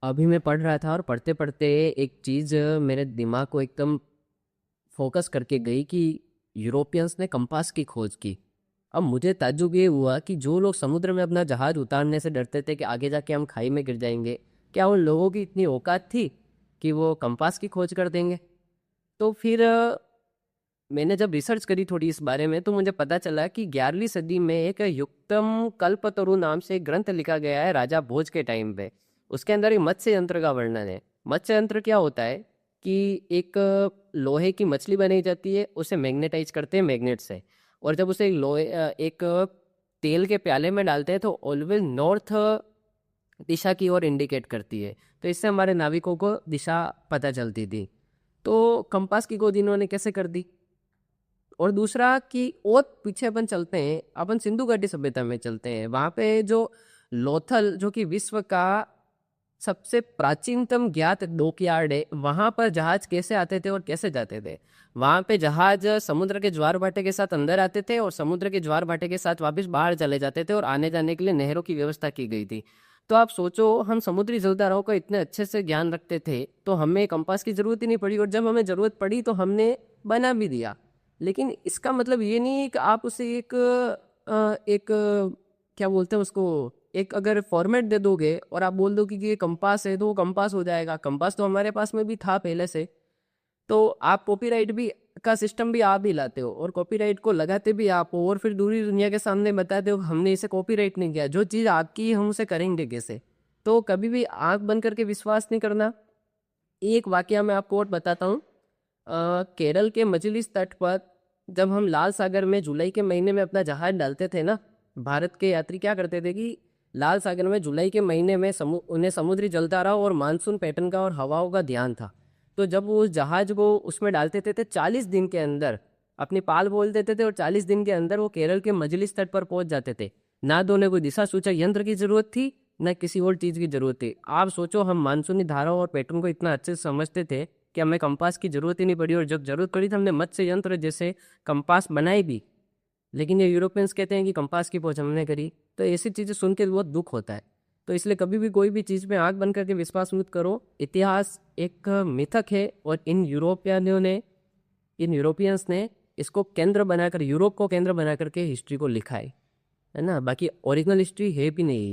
अभी मैं पढ़ रहा था और पढ़ते पढ़ते एक चीज़ मेरे दिमाग को एकदम फोकस करके गई कि यूरोपियंस ने कंपास की खोज की। अब मुझे ताज्जुब ये हुआ कि जो लोग समुद्र में अपना जहाज उतारने से डरते थे कि आगे जाके हम खाई में गिर जाएंगे, क्या उन लोगों की इतनी औकात थी कि वो कंपास की खोज कर देंगे? तो फिर मैंने जब रिसर्च करी थोड़ी इस बारे में, तो मुझे पता चला कि 11वीं सदी में एक युक्तम कल्पतरु नाम से एक ग्रंथ लिखा गया है राजा भोज के टाइम पे। उसके अंदर एक मत्स्य यंत्र का वर्णन है। मत्स्य यंत्र क्या होता है कि एक लोहे की मछली बनाई जाती है, उसे मैग्नेटाइज करते हैं मैग्नेट से, और जब उसे एक तेल के प्याले में डालते हैं तो ऑलवेज नॉर्थ दिशा की ओर इंडिकेट करती है। तो इससे हमारे नाविकों को दिशा पता चलती थी। तो कंपास की खोज इन्होंने कैसे कर दी? और दूसरा कि और पीछे अपन चलते हैं, अपन सिंधु घाटी सभ्यता में चलते हैं। वहाँ पे जो लोथल, जो कि विश्व का सबसे प्राचीनतम ज्ञात डॉकयार्ड है, वहाँ पर जहाज कैसे आते थे और कैसे जाते थे? वहाँ पे जहाज समुद्र के ज्वार भाटे के साथ अंदर आते थे और समुद्र के ज्वार भाटे के साथ वापस बाहर चले जाते थे, और आने जाने के लिए नहरों की व्यवस्था की गई थी। तो आप सोचो, हम समुद्री जलधाराओं का इतने अच्छे से ज्ञान रखते थे तो हमें कंपास की जरूरत ही नहीं पड़ी, और जब हमें जरूरत पड़ी तो हमने बना भी दिया। लेकिन इसका मतलब ये नहीं है कि आप उसे क्या बोलते हैं उसको, एक अगर फॉर्मेट दे दोगे और आप बोल दो कि ये कंपास है तो वो कंपास हो जाएगा। कंपास तो हमारे पास में भी था पहले से। तो आप कॉपीराइट भी का सिस्टम भी आप ही लाते हो, और कॉपीराइट को लगाते भी आप हो, और फिर दूसरी दुनिया के सामने बताते हो हमने इसे कॉपीराइट नहीं किया। जो चीज़ आपकी है हम उसे करेंगे कैसे? तो कभी भी आंख बंद करके विश्वास नहीं करना। एक वाकया मैं आपको और बताता हूँ। केरल के मजलिस तट पर जब हम लाल सागर में जुलाई के महीने में अपना जहाज डालते थे ना, भारत के यात्री क्या करते थे कि लाल सागर में जुलाई के महीने में उन्हें समुद्री जलधाराओं और मानसून पैटर्न का और हवाओं का ध्यान था। तो जब वो उस जहाज को उसमें डालते थे तो 40 दिन के अंदर अपनी पाल बोल देते थे, और 40 दिन के अंदर वो केरल के मजलिस तट पर पहुंच जाते थे। ना तो उन्हें कोई दिशा सूचक यंत्र की जरूरत थी, ना किसी और चीज़ की जरूरत थी। आप सोचो, हम मानसूनी धाराओं और पैटर्न को इतना अच्छे से समझते थे कि हमें कंपास की जरूरत ही नहीं पड़ी, और जब जरूरत पड़ी तो हमने मत्स्य यंत्र जैसे कंपास बनाई भी। लेकिन ये यूरोपियंस कहते हैं कि कंपास की खोज हमने करी। तो ऐसी चीज़ें सुन के बहुत दुख होता है। तो इसलिए कभी भी कोई भी चीज़ में आंख बंद करके विश्वास मत करो। इतिहास एक मिथक है, और इन यूरोपियंस ने इसको केंद्र बनाकर, यूरोप को केंद्र बना करके हिस्ट्री को लिखा है ना। बाकी ओरिजिनल हिस्ट्री है भी नहीं है।